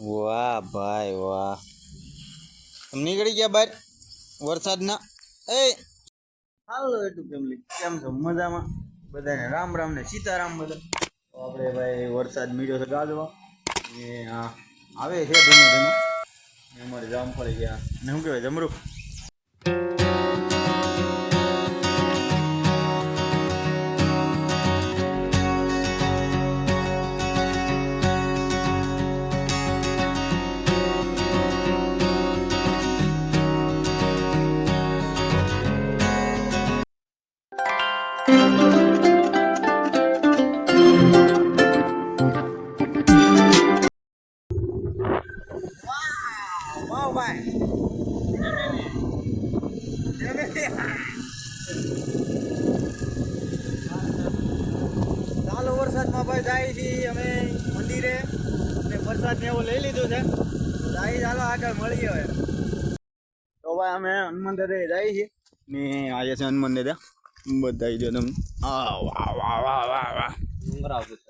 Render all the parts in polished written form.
વાહ ભાઈ વાહ. તમે નીકળી ગયા બહાર વરસાદના. એ હાલો યુટ્યુબ ફેમિલી, કેમ છો? મજામાં? બધાને રામ રામ ને સીતારામ. બધા તો આપણે ભાઈ વરસાદ મીડ્યો છે ગાજવા ને આવે છે ધીમે ધીમે. અમારે જામફળી ગયા ને શું કહેવાય જમરૂખ. વાહ ભાઈ ચાલો વરસાદમાં ભાઈ જાય છે અમે મંદિરે અને વરસાદ ને એવું લઈ લીધું છે. જાય ચાલો આગળ મળીએ હવે. તો ભાઈ અમે હનુમાન દાદા જાય છે ને આજે છે હનુમાન દાદા બતાવી દો તમને. વાહ વાહ વાહ વાહ વાહ.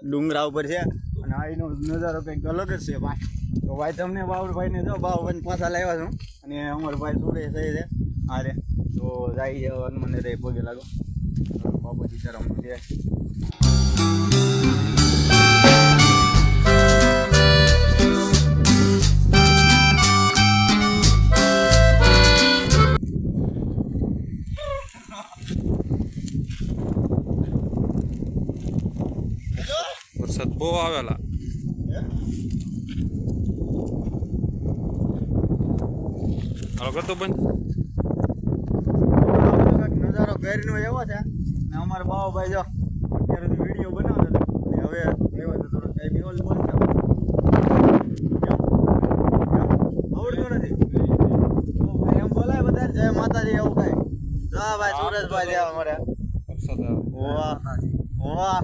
ડુંગરા ઉપર છે અને અહીંનો નજારો કંઈક અલગ જ છે ભાઈ. તો ભાઈ તમને બાબુભાઈ ને જો બાબુભાઈ પાછા લાવ્યા છું અને અમરભાઈ સુરે થઈ છે હારે. તો જાય છે હનુમાન દાદા પગે લાગો. બાબુ સીતારામ છે. વરસાદ બહુ આવેલા. હાલો કરતો બંધ. નજારો ઘરનો એવો છે ને અમારા બાબાભાઈ જો અત્યારે વિડીયો બનાવતા હતા હવે એવા તો થોડો કઈ બેવલ બોલતો આવડતું નથી. તો ભાઈ એમ બોલાય બધા જય માતાજી એવું કઈ. હા ભાઈ સુરેશભાઈ છે અમારે. વાહ વાહ.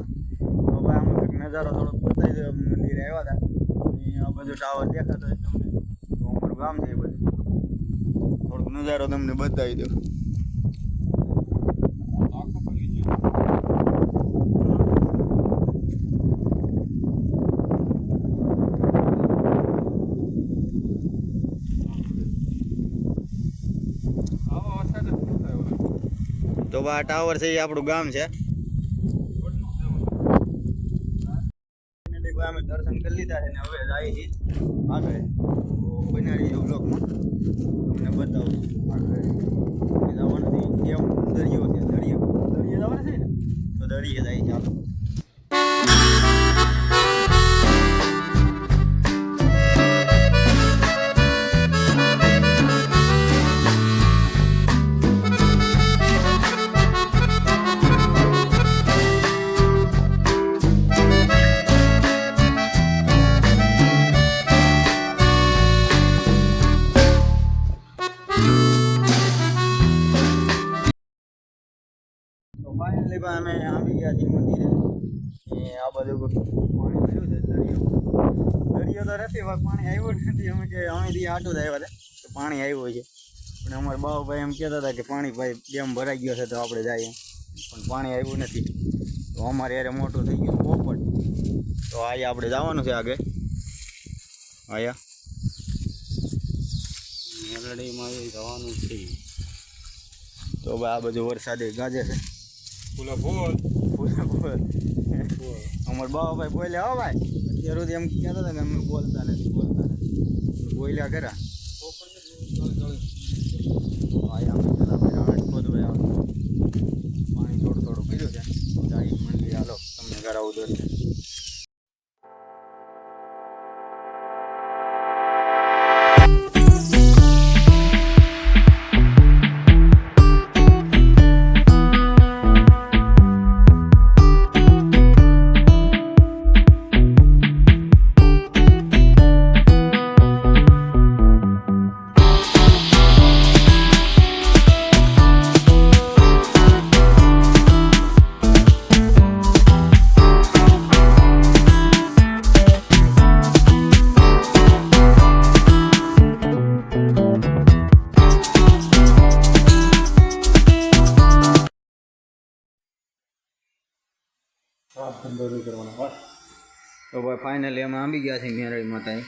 તો ભાઈ આમાં કંઈક નજારો થોડોક બતાવી દો. મંદિરે આવ્યા હતા આ બધું ટાવર દેખાતો હોય તમને. તો અમારું ગામ છે એ બધું થોડોક નજારો તમને બતાવી દો. તો આ ટાવર છે એ આપણું ગામ છે. અમે દર્શન કરી લીધા છે ને હવે જાય છે આગળ. બનાવી દો બ્લોકમાં તમને બતાવું આગળ જવાનું છે. કેમ દરિયો છે દરિયો જવાનું છે ને તો દરિયે જાય છે આપણે. તો ફાઇનલી ભાઈ અમે આવી ગયા છીએ મંદિરે. આ બધું પાણી પીડ્યું છે દરિયો તો નથી પાણી આવ્યું નથી. અમે કે અહીંથી આટું જ આવ્યા હતા તો પાણી આવ્યું છે પણ અમારા બાબુભાઈ એમ કહેતા હતા કે પાણી ભાઈ ડેમ ભરાઈ ગયો છે તો આપણે જઈએ પણ પાણી આવ્યું નથી. તો અમારે યારે મોટું થઈ ગયું પોપટ. તો અહીંયા આપણે જવાનું છે આગળ. અહીંયા મેલડીમાં જવાનું છે. તો ભાઈ આ બધું વરસાદે ગાજે છે. અમારા બાબાભાઈ બોલ્યા હો ભાઈ અત્યાર સુધી એમ કહેતા હતા કે અમે બોલતા નથી બોલ્યા ખરા. પાણી થોડું થોડું પીધું છે. મંદિર હાલો તમને કરાવું દર્શન. તો ભાઈ ફાઇનલી અમે આવી ગયા છીએ મેરડી માતા.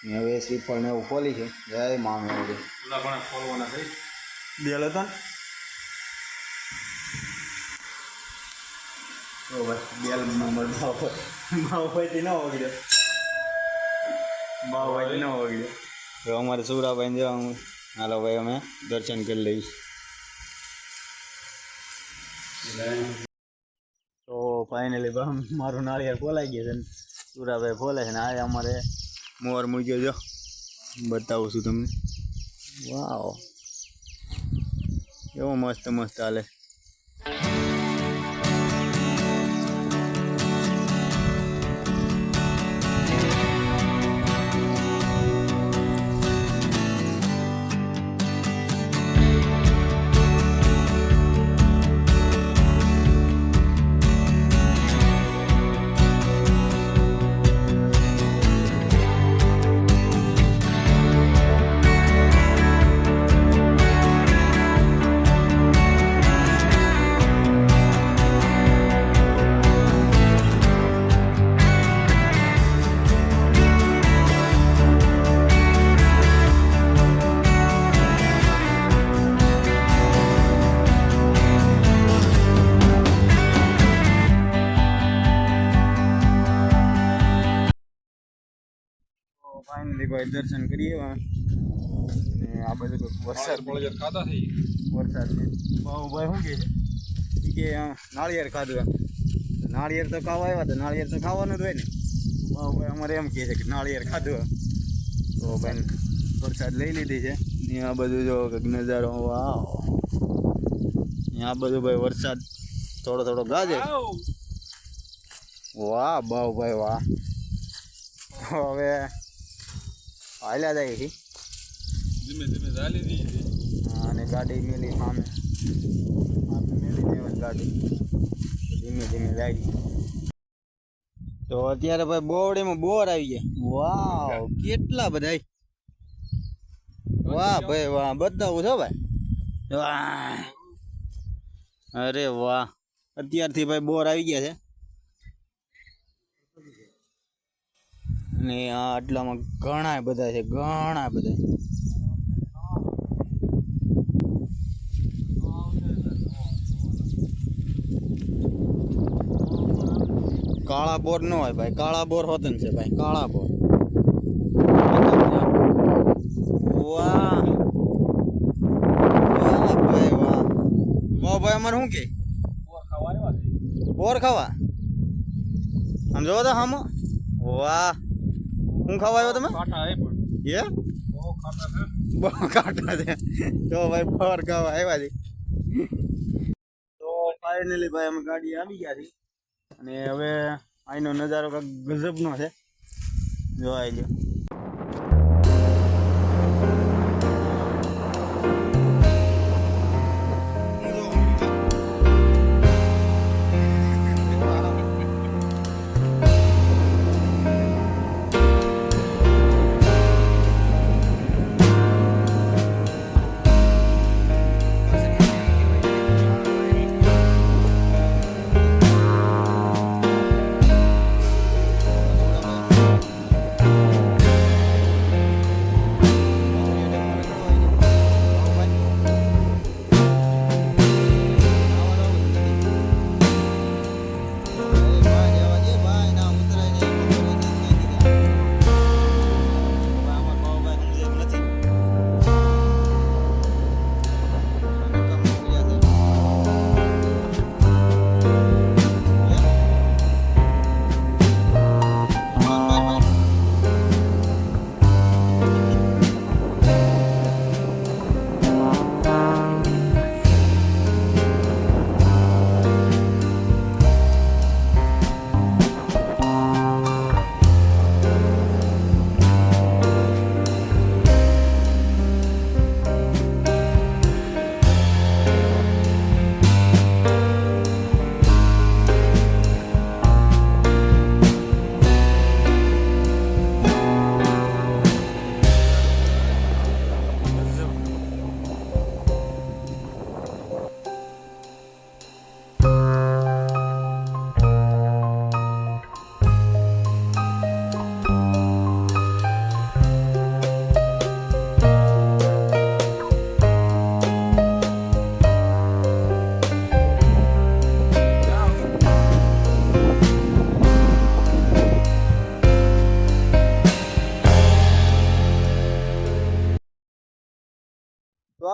ને હવે શ્રીફળ ને એવું ખોલી છે. જય મા મેળવી ઓલા પણ ખોલવાના થઈ. બેલ હતો ને તો બસ બેલ નંબર બાવભાઈથી ન વગડ્યો. બાવભાઈથી ન વગડ્યો. તો અમારે સુરાભાઈને જવાનું. હાલો ભાઈ અમે દર્શન કરી લઈશ. તો ફાઇનલી મારું નાળિયેર ખોલાઈ ગયું છે ને સુરાભાઈ ખોલે છે ને આ અમારે મોર મૂક્યો જો બતાવું છું તમને. વાવ એવો મસ્ત મસ્ત હાલે. ફાઇનલી ભાઈ દર્શન કરીએ અને આ બધું તો વરસાદ ખાધા થઈ. વરસાદ ભાઈ શું કહે છે કે નાળિયેર ખાધું એમ. નાળિયેર તો ખાવા આવ્યા તો નાળિયેર તો ખાવાનું જ હોય ને. ભાઈ અમારે એમ કહે છે કે નાળિયેર ખાધું એમ. તો ભાઈ વરસાદ લઈ લીધી છે. અહીંયા બધું જો કંઈક નજારો વાવ. અહીંયા બધું ભાઈ વરસાદ થોડો થોડો ગાજે. વાહ ભાઈ વાહ. તો હવે હાલ્યા જાય છે. ધીમે ધીમે ચાલી દીધી. અને ગાડી મેલી સામે મેલી દેવાની ગાડી ધીમે ધીમે જાય. તો અત્યારે ભાઈ બોવડીમાં બોર આવી ગયા. વાવ કેટલા બધા. વાહ ભાઈ વાહ બતાવું છો ભાઈ. વાહ અરે વાહ અત્યારથી ભાઈ બોર આવી ગયા છે. ને આ આટલામાં ઘણા બધા છે ઘણા બધા. કાળા બોર ન હોય ભાઈ. કાળા બોર હોત ને છે ભાઈ. કાળા બોર. વાહ વાહ ભાઈ વાહ. વાહ ભાઈ અમારે શું કે બોર ખાવા આમ જોવો તો હામો. વાહ શું ખાવા આવ્યો તમે? એ બહુ કાંટા છે. તો ભાઈ બોર ખાવા આવ્યા છે. તો ફાઇનલી ભાઈ અમે ગાડી આવી ગયા છીએ અને હવે અહીંનો નજારો કંઈક ગજબનો છે. જોવાઈ ગયો.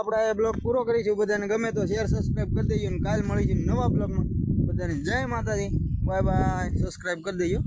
આપણે આ બ્લોગ પૂરો કરીશું. બધાને ગમે તો શેર સબસ્ક્રાઈબ કરી દેજો. અને કાલ મળીશું નવા બ્લોગમાં. બધાને જય માતાજી. Bye bye. સબસ્ક્રાઈબ કરી દેજો.